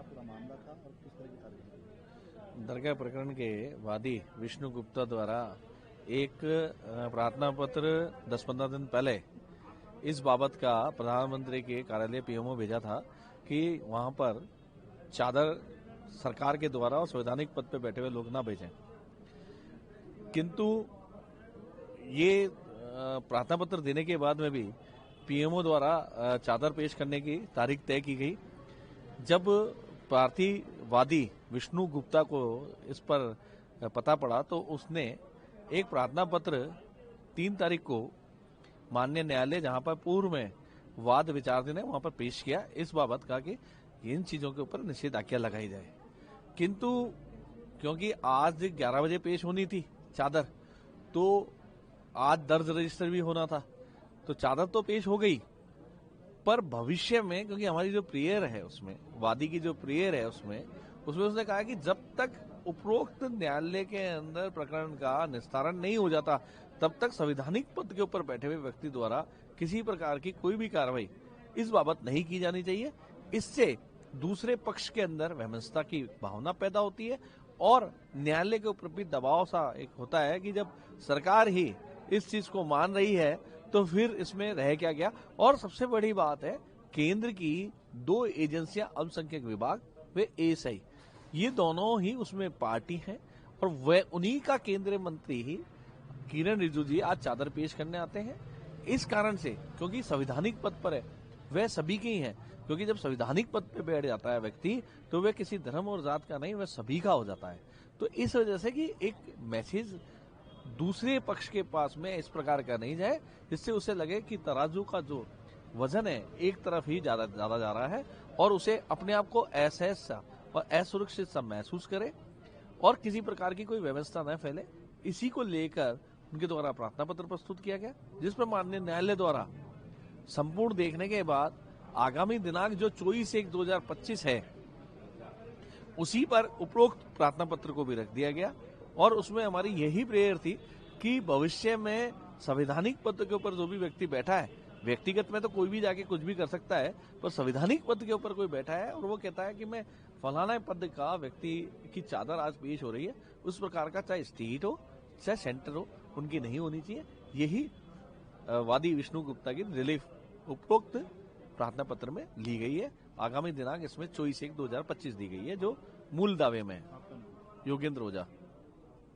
पूरा मामला था और किस तरह की तारीख? दरगाह प्रकरण के वादी विष्णु गुप्ता द्वारा एक प्रार्थना पत्र 10-15 दिन पहले इस बाबत का प्रधानमंत्री के कार्यालय पीएमओ भेजा था कि वहां पर चादर सरकार के द्वारा और संवैधानिक पद पर बैठे हुए लोग ना भेजें। किंतु ये प्रार्थना पत्र देने के बाद में भी पीएमओ द्वारा चादर पेश करने की तारीख तय की गई। जब प्रार्थीवादी विष्णु गुप्ता को इस पर पता पड़ा तो उसने एक प्रार्थना पत्र 3 तारीख को माननीय न्यायालय जहां पर पूर्व में वाद विचाराधीन है वहां पर पेश किया, इस बाबत कहा कि इन चीजों के ऊपर निषेधाज्ञा लगाई जाए। किंतु क्योंकि आज 11 बजे पेश होनी थी चादर, तो आज दर्ज रजिस्टर भी होना था, तो चादर तो पेश हो गई, पर भविष्य में क्योंकि हमारी जो प्रेयर है उसमें वादी की जो प्रेयर है उसमें उसने कहा कि जब तक उपरोक्त न्यायालय के अंदर प्रकरण का निस्तारण नहीं हो जाता तब तक संवैधानिक पद के ऊपर बैठे हुए व्यक्ति द्वारा किसी प्रकार की कोई भी कार्रवाई इस बाबत नहीं की जानी चाहिए। इससे दूसरे पक्ष के अंदर वैमनस्यता की भावना पैदा होती है और न्यायालय के ऊपर भी दबाव सा एक होता है कि जब सरकार ही इस चीज को मान रही है तो फिर इसमें रह क्या गया। और सबसे बड़ी बात है, केंद्र की 2 एजेंसियां अल्पसंख्यक विभाग वे एएसआई, ये दोनों ही उसमें पार्टी हैं और वह उन्हीं का केंद्रीय मंत्री ही किरण रिजिजू जी आज चादर पेश करने आते हैं। इस कारण से क्योंकि संवैधानिक पद पर है वह सभी के ही हैं, क्योंकि जब संवैधानिक पद पे बैठ जाता है व्यक्ति तो वह किसी धर्म और जात का नहीं, वह सभी का हो जाता है। तो इस वजह से कि एक मैसेज दूसरे पक्ष के पास में इस प्रकार का नहीं जाए जिससे उसे लगे कि तराजू का जो वजन है एक तरफ ही ज्यादा जा रहा है और उसे अपने आप को असहज सा और असुरक्षित सा महसूस करे और किसी प्रकार की कोई व्यवस्था न फैले। इसी को लेकर उनके द्वारा प्रार्थना पत्र प्रस्तुत किया गया, जिस पर माननीय न्यायालय द्वारा संपूर्ण देखने के बाद आगामी दिनांक जो 24/1/2025 है उसी पर उपरोक्त प्रार्थना पत्र को भी रख दिया गया। और उसमें हमारी यही प्रेयर थी कि भविष्य में संवैधानिक पद के ऊपर जो भी व्यक्ति बैठा है, व्यक्तिगत में तो कोई भी जाके कुछ भी कर सकता है, पर संवैधानिक पद के ऊपर कोई बैठा है और वो कहता है कि मैं फलाना पद का व्यक्ति की चादर आज पेश हो रही है, उस प्रकार का चाहे स्टेट हो चाहे सेंटर हो उनकी नहीं होनी चाहिए। यही वादी विष्णु गुप्ता की रिलीफ उपरोक्त प्रार्थना पत्र में ली गई है। आगामी दिनांक इसमें 24/1/2025 दी गई है जो मूल दावे में है। योगेंद्र ओझा।